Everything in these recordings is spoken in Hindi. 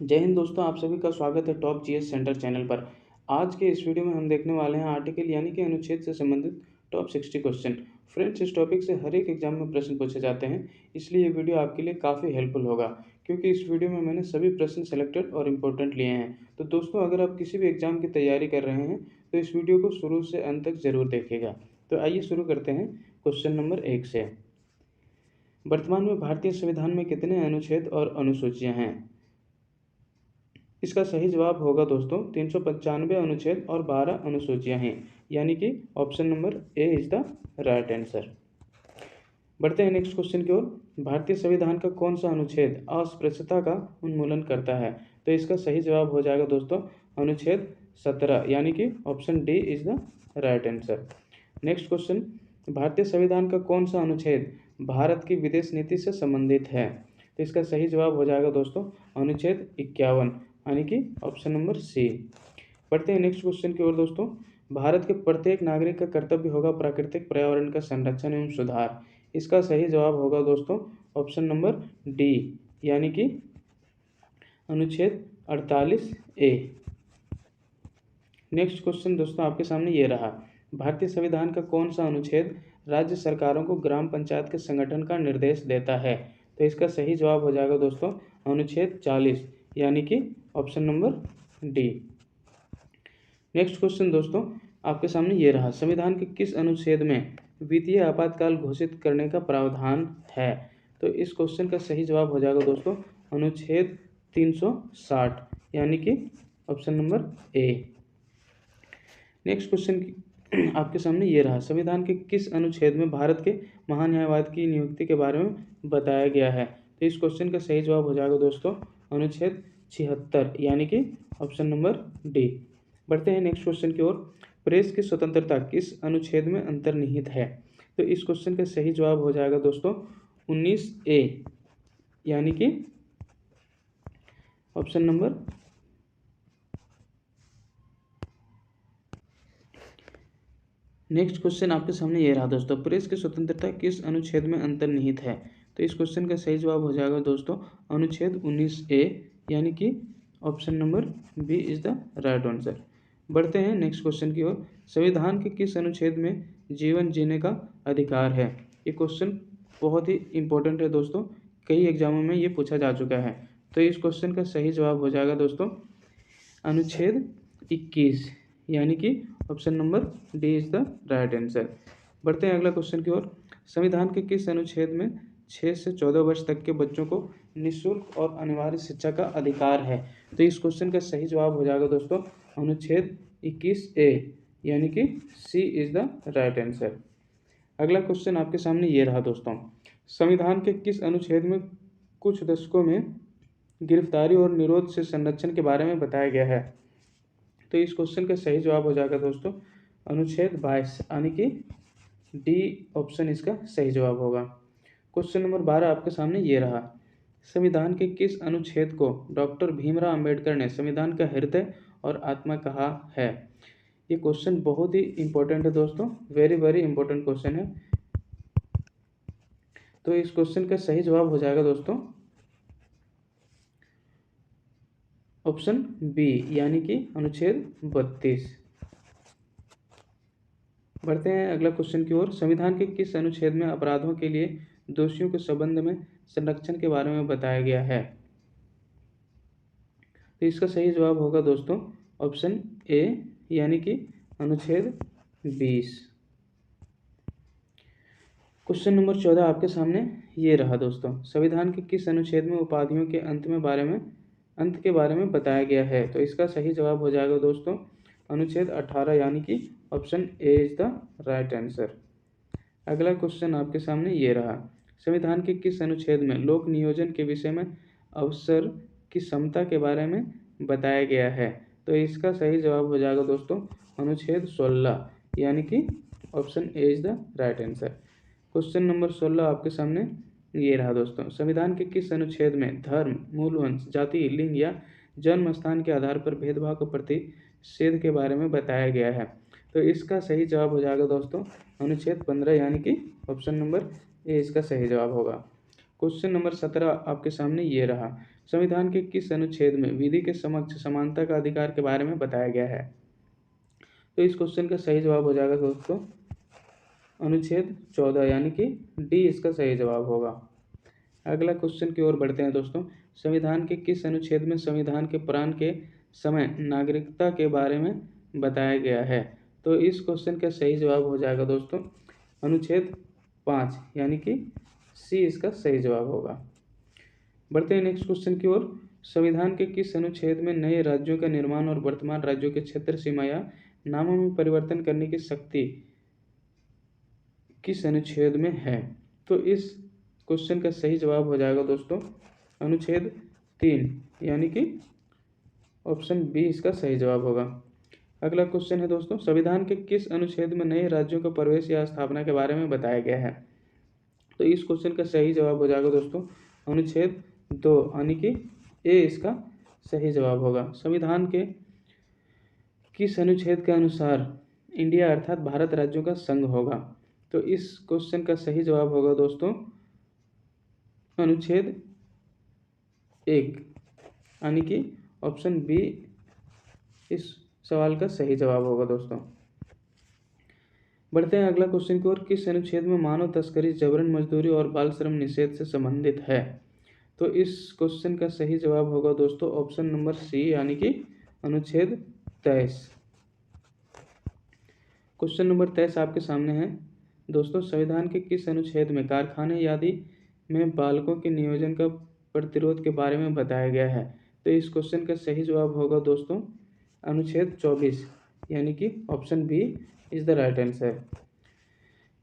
जय हिंद दोस्तों, आप सभी का स्वागत है टॉप जीएस सेंटर चैनल पर। आज के इस वीडियो में हम देखने वाले हैं आर्टिकल यानी कि अनुच्छेद से संबंधित टॉप 60 क्वेश्चन। फ्रेंड्स, इस टॉपिक से हर एक एग्जाम में प्रश्न पूछे जाते हैं, इसलिए ये वीडियो आपके लिए काफ़ी हेल्पफुल होगा, क्योंकि इस वीडियो में मैंने सभी प्रश्न सेलेक्टेड और इम्पोर्टेंट लिए हैं। तो दोस्तों, अगर आप किसी भी एग्जाम की तैयारी कर रहे हैं तो इस वीडियो को शुरू से अंत तक जरूर देखिएगा। तो आइए शुरू करते हैं क्वेश्चन नंबर 1 से। वर्तमान में भारतीय संविधान में कितने अनुच्छेद और अनुसूचियां हैं? इसका सही जवाब होगा दोस्तों 395 अनुच्छेद और 12 अनुसूचियां हैं, यानी कि option number A is the right answer. बढ़ते हैं नेक्स्ट क्वेश्चन की ओर। भारतीय संविधान का कौन सा अनुच्छेद अस्पृश्यता का उन्मूलन करता है? तो इसका सही जवाब हो जाएगा दोस्तों अनुच्छेद 17, यानी कि option D is the right answer. Next question, भारतीय संविधान का कौन सा अनुच्छेद भारत की विदेश नीति से संबंधित है? तो इसका सही जवाब हो जाएगा दोस्तों अनुच्छेद 51, यानी कि ऑप्शन नंबर सी। पढ़ते हैं नेक्स्ट क्वेश्चन की ओर दोस्तों। भारत के प्रत्येक नागरिक का कर्तव्य होगा प्राकृतिक पर्यावरण का संरक्षण एवं सुधार। इसका सही जवाब होगा दोस्तों ऑप्शन नंबर डी, यानी कि अनुच्छेद 48 ए। नेक्स्ट क्वेश्चन दोस्तों आपके सामने ये रहा। भारतीय संविधान का कौन सा अनुच्छेद राज्य सरकारों को ग्राम पंचायत के संगठन का निर्देश देता है? तो इसका सही जवाब हो जाएगा दोस्तों अनुच्छेद 40, यानी कि option number D. Next question दोस्तों आपके सामने ये रहा। संविधान के किस अनुच्छेद में वित्तीय आपातकाल घोषित करने का प्रावधान है? तो इस क्वेश्चन का सही जवाब हो जाएगा दोस्तों अनुच्छेद 360, यानी कि option number A. Next question आपके सामने ये रहा। संविधान के किस अनुच्छेद में भारत के महान्यायवादी की नियुक्ति के बारे में बताया गया है? तो इस क्वेश्चन का सही जवाब हो जाएगा दोस्तों अनुच्छेद 76, यानी कि ऑप्शन नंबर डी। बढ़ते हैं नेक्स्ट क्वेश्चन की ओर। प्रेस की स्वतंत्रता किस अनुच्छेद में अंतर्निहित है? तो इस क्वेश्चन का सही जवाब हो जाएगा दोस्तों 19A, यानी कि ऑप्शन नंबर नेक्स्ट क्वेश्चन आपके सामने ये रहा दोस्तों। प्रेस की स्वतंत्रता किस अनुच्छेद में अंतर्निहित है? तो इस क्वेश्चन का सही जवाब हो जाएगा दोस्तों अनुच्छेद 19A, यानी कि option number B is the right answer. बढ़ते हैं नेक्स्ट क्वेश्चन की ओर। संविधान के किस अनुच्छेद में जीवन जीने का अधिकार है? ये क्वेश्चन बहुत ही इंपॉर्टेंट है दोस्तों, कई एग्जामों में ये पूछा जा चुका है। तो इस क्वेश्चन का सही जवाब हो जाएगा दोस्तों अनुच्छेद 21, यानी कि option number D is the right answer. बढ़ते हैं अगला क्वेश्चन की ओर। संविधान के किस अनुच्छेद में 6 से 14 वर्ष तक के बच्चों को निःशुल्क और अनिवार्य शिक्षा का अधिकार है? तो इस क्वेश्चन का सही जवाब हो जाएगा दोस्तों अनुच्छेद 21A, यानी कि सी इज द राइट आंसर। अगला क्वेश्चन आपके सामने ये रहा दोस्तों। संविधान के किस अनुच्छेद में कुछ दशकों में गिरफ्तारी और निरोध से संरक्षण के बारे में बताया गया है? तो इस क्वेश्चन का सही जवाब हो जाएगा दोस्तों अनुच्छेद 22, यानी कि डी ऑप्शन इसका सही जवाब होगा। क्वेश्चन नंबर 12 आपके सामने ये रहा। संविधान के किस अनुच्छेद को डॉक्टर भीमराव अंबेडकर ने संविधान का हृदय और आत्मा कहा है? ये क्वेश्चन बहुत ही इंपॉर्टेंट है दोस्तों, वेरी वेरी इंपॉर्टेंट क्वेश्चन है। तो इस क्वेश्चन का सही जवाब हो जाएगा दोस्तों ऑप्शन बी, यानी कि अनुच्छेद 32। बढ़ते हैं अगला क्वेश्चन की ओर। संविधान के किस अनुच्छेद में अपराधों के लिए दोषियों के संबंध में संरक्षण के बारे में बताया गया है? तो इसका सही जवाब होगा दोस्तों ऑप्शन ए, यानी कि अनुच्छेद 20। क्वेश्चन नंबर 14 आपके सामने ये रहा दोस्तों। संविधान के किस अनुच्छेद में उपाधियों के अंत के बारे में बताया गया है? तो इसका सही जवाब हो जाएगा दोस्तों अनुच्छेद 18, यानी कि option A is the right answer. अगला क्वेश्चन आपके सामने ये रहा। संविधान के किस अनुच्छेद में लोक नियोजन के विषय में अवसर की समता के बारे में बताया गया है? तो इसका सही जवाब हो जाएगा दोस्तों अनुच्छेद 16, यानी कि option A is the right answer. Question number 16 आपके सामने ये रहा दोस्तों। संविधान के किस अनुच्छेद में धर्म, मूलवंश, जाति, लिंग या जन्म स्थान के आधार पर भेदभाव का प्रतिषेध के बारे में बताया गया है? तो इसका सही जवाब हो जाएगा दोस्तों अनुच्छेद 15, यानी कि ऑप्शन नंबर ए इसका सही जवाब होगा। क्वेश्चन नंबर 17 आपके सामने ये रहा। संविधान के किस अनुच्छेद में विधि के समक्ष समानता का अधिकार के बारे में बताया गया है? तो इस क्वेश्चन का सही जवाब हो जाएगा दोस्तों अनुच्छेद 14 यानी कि डी इसका सही जवाब होगा। अगला क्वेश्चन की ओर बढ़ते हैं दोस्तों। संविधान के किस अनुच्छेद में संविधान के प्राण के समय नागरिकता के बारे में बताया गया है? तो इस क्वेश्चन का सही जवाब हो जाएगा दोस्तों अनुच्छेद 5 यानी कि सी इसका सही जवाब होगा। बढ़ते हैं नेक्स्ट क्वेश्चन की ओर। संविधान के किस अनुच्छेद में नए राज्यों का निर्माण और वर्तमान राज्यों के क्षेत्र सीमा या नामों में परिवर्तन करने की शक्ति किस अनुच्छेद में है? तो इस क्वेश्चन का सही जवाब हो जाएगा दोस्तों अनुच्छेद 3 यानी कि ऑप्शन बी इसका सही जवाब होगा। अगला क्वेश्चन है दोस्तों, संविधान के किस अनुच्छेद में नए राज्यों का प्रवेश या स्थापना के बारे में बताया गया है? तो इस क्वेश्चन का सही जवाब हो जाएगा दोस्तों अनुच्छेद 2 यानी कि ए इसका सही जवाब होगा। संविधान के किस अनुच्छेद के अनुसार इंडिया अर्थात भारत राज्यों का संघ होगा? तो इस क्वेश्चन का सही जवाब होगा दोस्तों अनुच्छेद 1 यानी कि ऑप्शन बी इस सवाल का सही जवाब होगा दोस्तों। बढ़ते हैं अगला क्वेश्चन की ओर। किस अनुच्छेद में मानव तस्करी, जबरन मजदूरी और बाल श्रम निषेध से संबंधित है? तो इस क्वेश्चन का सही जवाब होगा दोस्तों ऑप्शन नंबर सी यानी कि अनुच्छेद 23। क्वेश्चन नंबर 23 आपके सामने है दोस्तों। संविधान के किस अनुच्छेद में कारखाने आदि में बालकों के नियोजन का प्रतिरोध के बारे में बताया गया है? तो इस क्वेश्चन का सही जवाब होगा दोस्तों अनुच्छेद 24 यानी कि option B is the right answer.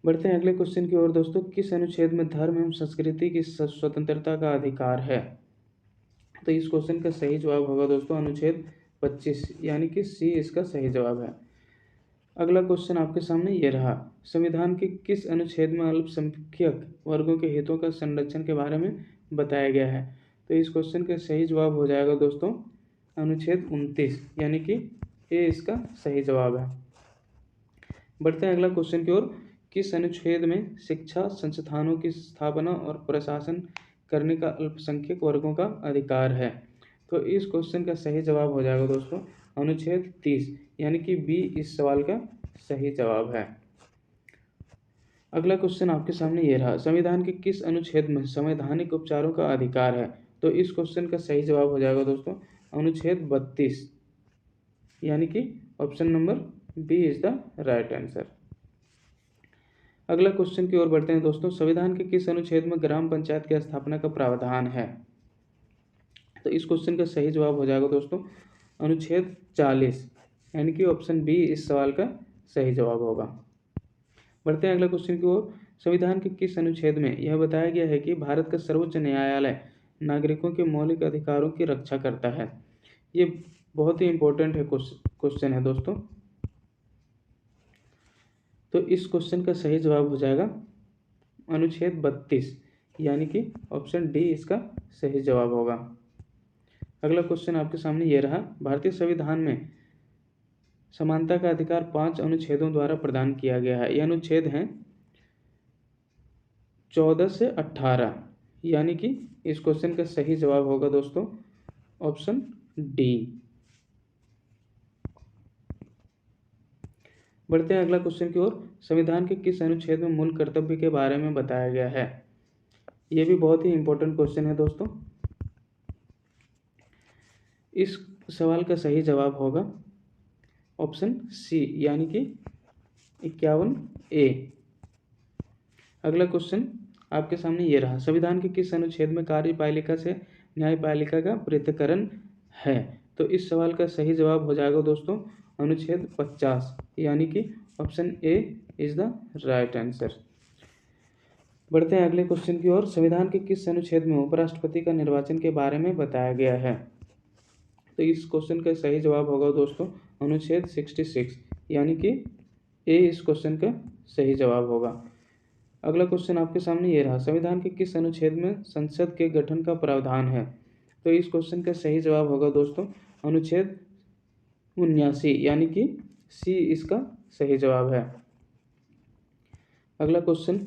बढ़ते हैं अगले क्वेश्चन की ओर दोस्तों। किस अनुच्छेद में धर्म एवं संस्कृति की स्वतंत्रता का अधिकार है? तो इस क्वेश्चन का सही जवाब होगा दोस्तों अनुच्छेद 25 यानी कि सी इसका सही जवाब है। अगला क्वेश्चन आपके सामने ये रहा। संविधान के किस अनुच्छेद में अल्पसंख्यक वर्गों के हितों का संरक्षण के बारे में बताया गया है? तो इस क्वेश्चन का सही जवाब हो जाएगा दोस्तों अनुच्छेद 29 यानी कि ए इसका सही जवाब है। बढ़ते हैं अगला क्वेश्चन की ओर। किस अनुच्छेद में शिक्षा संस्थानों की स्थापना और प्रशासन करने का अल्पसंख्यक वर्गों का अधिकार है? तो इस क्वेश्चन का सही जवाब हो जाएगा दोस्तों अनुच्छेद 30 यानी कि बी इस सवाल का सही जवाब है। अगला क्वेश्चन आपके सामने ये रहा। संविधान के किस अनुच्छेद में संवैधानिक उपचारों का अधिकार है? तो इस क्वेश्चन का सही जवाब हो जाएगा दोस्तों अनुच्छेद 32 यानी कि option number B is the right answer. अगला क्वेश्चन की ओर बढ़ते हैं दोस्तों। संविधान के किस अनुच्छेद में ग्राम पंचायत की स्थापना का प्रावधान है? तो इस क्वेश्चन का सही जवाब हो जाएगा दोस्तों अनुच्छेद 40 यानी कि ऑप्शन बी इस सवाल का सही जवाब होगा। बढ़ते हैं अगला क्वेश्चन की ओर। संविधान के किस अनुच्छेद में यह बताया गया है कि भारत का सर्वोच्च न्यायालय नागरिकों के मौलिक अधिकारों की रक्षा करता है? ये बहुत ही इंपॉर्टेंट है क्वेश्चन है दोस्तों। तो इस क्वेश्चन का सही जवाब हो जाएगा अनुच्छेद 32 यानी कि ऑप्शन डी इसका सही जवाब होगा। अगला क्वेश्चन आपके सामने ये रहा। भारतीय संविधान में समानता का अधिकार 5 अनुच्छेदों द्वारा प्रदान किया गया है। ये अनुच्छेद हैं 14 से 18 यानी कि इस क्वेश्चन का सही जवाब होगा दोस्तों ऑप्शन डी। बढ़ते हैं अगला क्वेश्चन की ओर। संविधान के किस अनुच्छेद में मूल कर्तव्य के बारे में बताया गया है? ये भी बहुत ही इंपॉर्टेंट क्वेश्चन है दोस्तों। इस सवाल का सही जवाब होगा ऑप्शन सी यानी कि 51A। अगला क्वेश्चन आपके सामने ये रहा। संविधान के किस अनुच्छेद में कार्यपालिका से न्यायपालिका का पृथक्करण है? तो इस सवाल का सही जवाब हो जाएगा दोस्तों अनुच्छेद 50 यानी कि option A is the right answer. बढ़ते हैं अगले क्वेश्चन की ओर। संविधान के किस अनुच्छेद में उपराष्ट्रपति का निर्वाचन के बारे में बताया गया है? तो इस क्वेश्चन का सही जवाब होगा दोस्तों अनुच्छेद 66 यानी कि ए इस क्वेश्चन का सही जवाब होगा। अगला क्वेश्चन आपके सामने ये रहा। संविधान के किस अनुच्छेद में संसद के गठन का प्रावधान है? तो इस क्वेश्चन का सही जवाब होगा दोस्तों अनुच्छेद 79 यानी कि सी इसका सही जवाब है। अगला क्वेश्चन।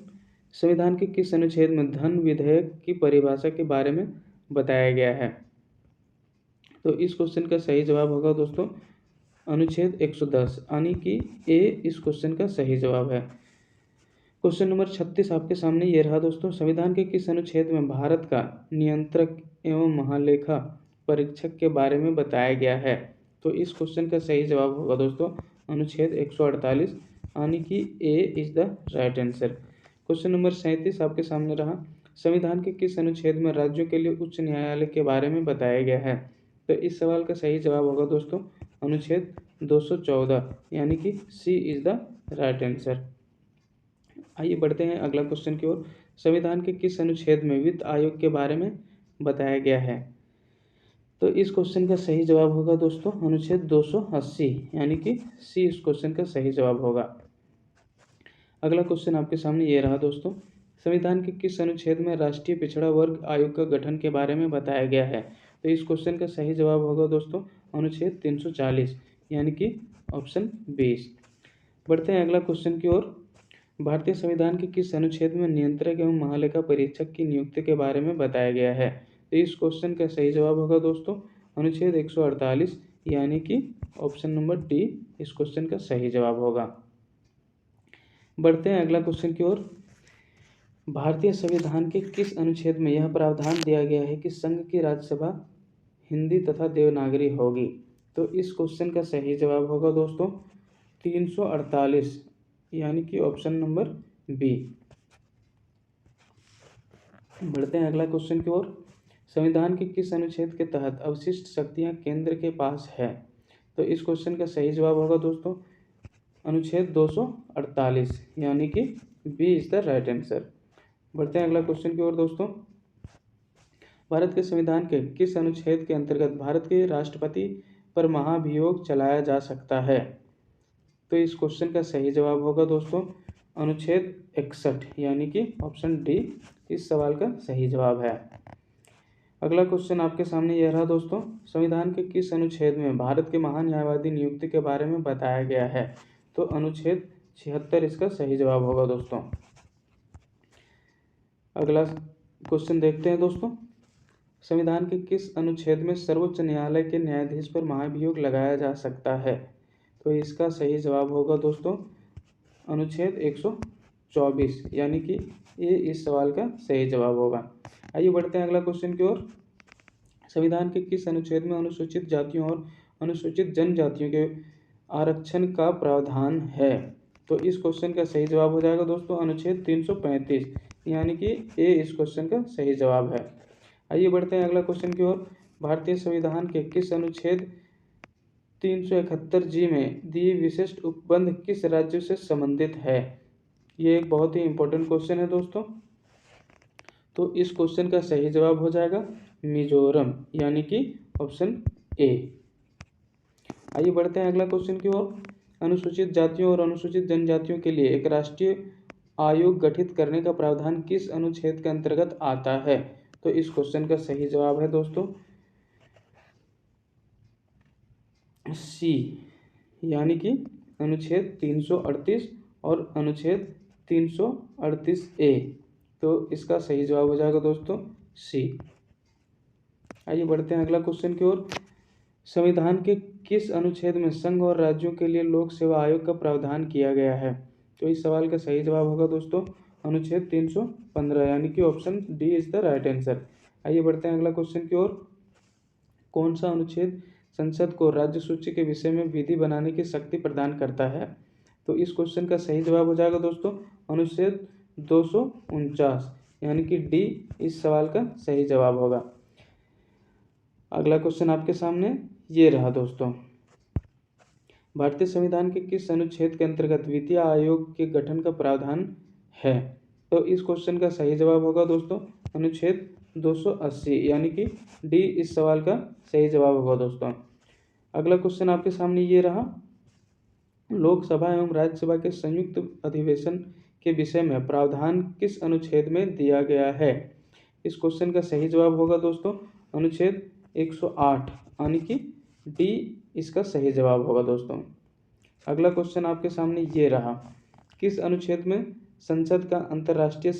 संविधान के किस अनुच्छेद में धन विधेयक की परिभाषा के बारे में बताया गया है। तो इस क्वेश्चन का सही जवाब होगा दोस्तों अनुच्छेद 110, यानी कि ए इस क्वेश्चन का सही जवाब है। क्वेश्चन नंबर 36 आपके सामने ये रहा दोस्तों, संविधान के किस अनुच्छेद में भारत का नियंत्रक एवं महालेखा परीक्षक के बारे में बताया गया है? तो इस क्वेश्चन का सही जवाब होगा दोस्तों अनुच्छेद 148, यानी कि A is the right answer. Question number 37 आपके सामने रहा, संविधान के किस अनुच्छेद में राज्यों के लिए उच्च न्यायालय के बारे में बताया गया है? तो इस सवाल का सही जवाब होगा दोस्तों अनुच्छेद 214, यानी कि सी इज द राइट आंसर। आइए बढ़ते हैं अगला क्वेश्चन की ओर, संविधान के किस अनुच्छेद में वित्त आयोग के बारे में बताया गया है? तो इस क्वेश्चन का सही जवाब होगा दोस्तों अनुच्छेद 280, यानी कि सी इस क्वेश्चन का सही जवाब होगा। अगला क्वेश्चन आपके सामने ये रहा दोस्तों, संविधान के किस अनुच्छेद में राष्ट्रीय पिछड़ा वर्ग आयोग का गठन के बारे में बताया गया है? तो इस क्वेश्चन का सही जवाब होगा दोस्तों अनुच्छेद 340, यानी कि ऑप्शन 20। बढ़ते हैं अगला क्वेश्चन की ओर, भारतीय संविधान के किस अनुच्छेद में नियंत्रक एवं महालेखा परीक्षक की नियुक्ति के बारे में बताया गया है? तो इस क्वेश्चन का सही जवाब होगा दोस्तों अनुच्छेद 148, यानी कि ऑप्शन नंबर डी इस क्वेश्चन का सही जवाब होगा। बढ़ते हैं अगला क्वेश्चन की ओर, भारतीय संविधान के किस अनुच्छेद में यह प्रावधान दिया गया है कि संघ की राज्यसभा हिंदी तथा देवनागरी होगी? तो इस क्वेश्चन का सही जवाब होगा दोस्तों 348, यानी कि ऑप्शन नंबर बी। बढ़ते हैं अगला क्वेश्चन की ओर, संविधान के किस अनुच्छेद के तहत अवशिष्ट शक्तियां केंद्र के पास है? तो इस क्वेश्चन का सही जवाब होगा दोस्तों अनुच्छेद 248, यानी कि B is the right answer. बढ़ते हैं अगला क्वेश्चन की ओर दोस्तों, भारत के संविधान के किस अनुच्छेद के अंतर्गत भारत के राष्ट्रपति पर महाभियोग चलाया जा सकता है? तो इस क्वेश्चन का सही जवाब होगा दोस्तों अनुच्छेद 61, यानी कि ऑप्शन डी इस सवाल का सही जवाब है। अगला क्वेश्चन आपके सामने यह रहा दोस्तों, संविधान के किस अनुच्छेद में भारत के महान न्यायवादी नियुक्ति के बारे में बताया गया है? तो अनुच्छेद 76 इसका सही जवाब होगा दोस्तों। अगला क्वेश्चन देखते हैं दोस्तों, संविधान के किस अनुच्छेद में सर्वोच्च न्यायालय के न्यायाधीश पर महाभियोग लगाया जा सकता है? तो इसका सही जवाब होगा दोस्तों अनुच्छेद 124, यानी कि ये इस सवाल का सही जवाब होगा। आइए बढ़ते हैं अगला क्वेश्चन की ओर, संविधान के किस अनुच्छेद में अनुसूचित जातियों और अनुसूचित जनजातियों के आरक्षण का प्रावधान है? तो इस क्वेश्चन का सही जवाब हो जाएगा दोस्तों अनुच्छेद 335, यानी कि ए इस क्वेश्चन का सही जवाब है। आइए बढ़ते हैं अगला क्वेश्चन की ओर, भारतीय संविधान के किस अनुच्छेद 371 जी में दिए विशिष्ट उपबंध किस राज्य से संबंधित है? ये एक बहुत ही इंपॉर्टेंट क्वेश्चन है दोस्तों। तो इस क्वेश्चन का सही जवाब हो जाएगा मिजोरम, यानी कि ऑप्शन ए। आइए बढ़ते हैं अगला क्वेश्चन की ओर, अनुसूचित जातियों और अनुसूचित जनजातियों के लिए एक राष्ट्रीय आयोग गठित करने का प्रावधान किस अनुच्छेद के अंतर्गत आता है? तो इस क्वेश्चन का सही जवाब है दोस्तों सी, यानी कि अनुच्छेद 338 और अनुच्छेद 338 ए। तो इसका सही जवाब हो जाएगा दोस्तों सी। आइए बढ़ते हैं अगला क्वेश्चन की ओर, संविधान के किस अनुच्छेद में संघ और राज्यों के लिए लोक सेवा आयोग का प्रावधान किया गया है? तो इस सवाल का सही जवाब होगा दोस्तों अनुच्छेद 315, यानी कि option D is the right answer. आइए बढ़ते हैं अगला क्वेश्चन की ओर, कौन सा अनुच्छेद संसद को राज्य सूची के विषय में विधि बनाने की शक्ति प्रदान करता है? तो इस क्वेश्चन का सही जवाब हो जाएगा दोस्तों अनुच्छेद 249, यानी कि डी इस सवाल का सही जवाब होगा। अगला क्वेश्चन आपके सामने ये रहा दोस्तों, भारतीय संविधान के किस अनुच्छेद के अंतर्गत वित्तीय आयोग के गठन का प्रावधान है? तो इस क्वेश्चन का सही जवाब होगा दोस्तों अनुच्छेद 280, यानी कि डी इस सवाल का सही जवाब होगा दोस्तों। अगला क्वेश्चन आपके सामने ये रहा, लोकसभा एवं राज्यसभा के संयुक्त अधिवेशन के विषय में प्रावधान किस अनुच्छेद में दिया गया है? इस क्वेश्चन का सही जवाब होगा दोस्तों अनुच्छेद 108, यानी कि डी इसका सही जवाब होगा दोस्तों। अगला क्वेश्चन आपके सामने ये रहा, किस अनुच्छेद में संसद का अंतर्राष्ट्रीय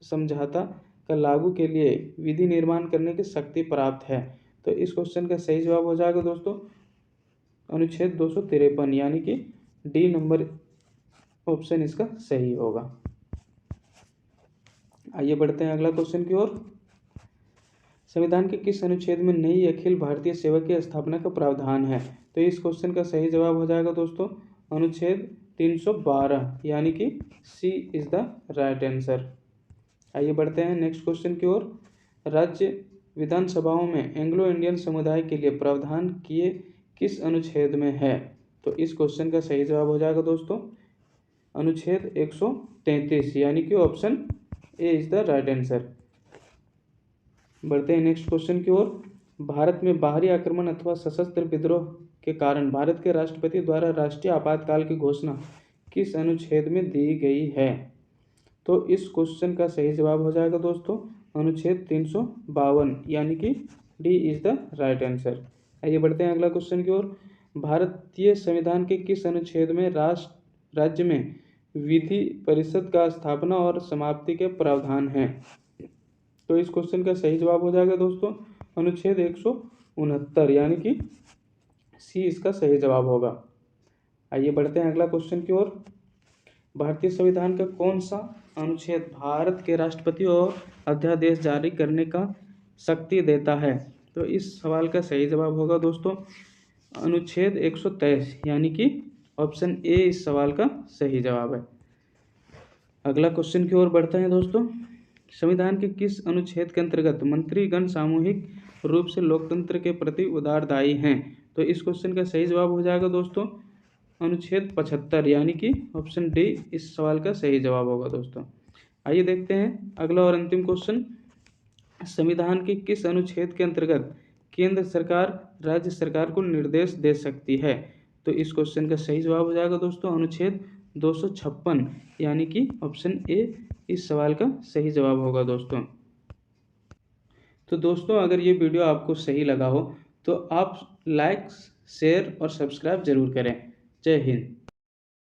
समझौता का लागू के लिए विधि निर्माण करने की शक्ति प्राप्त है। तो इस क्वेश्चन का सही जवाब हो जाएगा दोस्तों अनुच्छेद 253 यानी कि डी नंबर ऑप्शन इसका सही होगा। आइए बढ़ते हैं अगला क्वेश्चन की ओर। संविधान के किस अनुच्छेद में नई अखिल भारतीय सेवा की स्थापना का प्रावधान है? तो इस क्वेश्चन का सही जवाब हो जाएगा दोस्तों अनुच्छेद 312 यानी कि सी इज द राइट आंसर। आइए बढ़ते हैं नेक्स्ट क्वेश्चन की ओर। राज्य विधानसभाओं में एंग्लो इंडियन समुदाय के लिए प्रावधान किए किस अनुच्छेद में है? तो इस क्वेश्चन का सही जवाब हो जाएगा दोस्तों अनुच्छेद 133 यानी कि option A is the right answer. बढ़ते हैं नेक्स्ट क्वेश्चन की ओर। भारत में बाहरी आक्रमण अथवा सशस्त्र विद्रोह के कारण भारत के राष्ट्रपति द्वारा राष्ट्रीय आपातकाल की घोषणा किस अनुच्छेद में दी गई है? तो इस क्वेश्चन का सही जवाब हो जाएगा दोस्तों अनुच्छेद 352 यानी कि D is the right answer. आइए बढ़ते हैं अगला क्वेश्चन की ओर। भारतीय संविधान के किस अनुच्छेद में राज्य में विधि परिषद का स्थापना और समाप्ति के प्रावधान हैं? तो इस क्वेश्चन का सही जवाब हो जाएगा दोस्तों अनुच्छेद 169 यानी कि सी इसका सही जवाब होगा। आइए बढ़ते हैं अगला क्वेश्चन की ओर। भारतीय संविधान का कौन सा अनुच्छेद भारत के राष्ट्रपति और अध्यादेश जारी करने का शक्ति देता है? तो इस सवाल का सही जवाब होगा दोस्तों अनुच्छेद 123 यानी कि ऑप्शन ए इस सवाल का सही जवाब है। अगला क्वेश्चन की ओर बढ़ते हैं दोस्तों। संविधान के किस अनुच्छेद के अंतर्गत मंत्रीगण सामूहिक रूप से लोकतंत्र के प्रति उदारदायी हैं? तो इस क्वेश्चन का सही जवाब हो जाएगा दोस्तों अनुच्छेद 75 यानी कि ऑप्शन डी इस सवाल का सही जवाब होगा दोस्तों। आइए देखते हैं अगला और अंतिम क्वेश्चन। संविधान के किस अनुच्छेद के अंतर्गत केंद्र सरकार राज्य सरकार को निर्देश दे सकती है? तो इस क्वेश्चन का सही जवाब हो जाएगा दोस्तों अनुच्छेद 256 यानी कि ऑप्शन ए इस सवाल का सही जवाब होगा दोस्तों। तो दोस्तों अगर ये वीडियो आपको सही लगा हो तो आप लाइक शेयर और सब्सक्राइब जरूर करें। जय हिंद।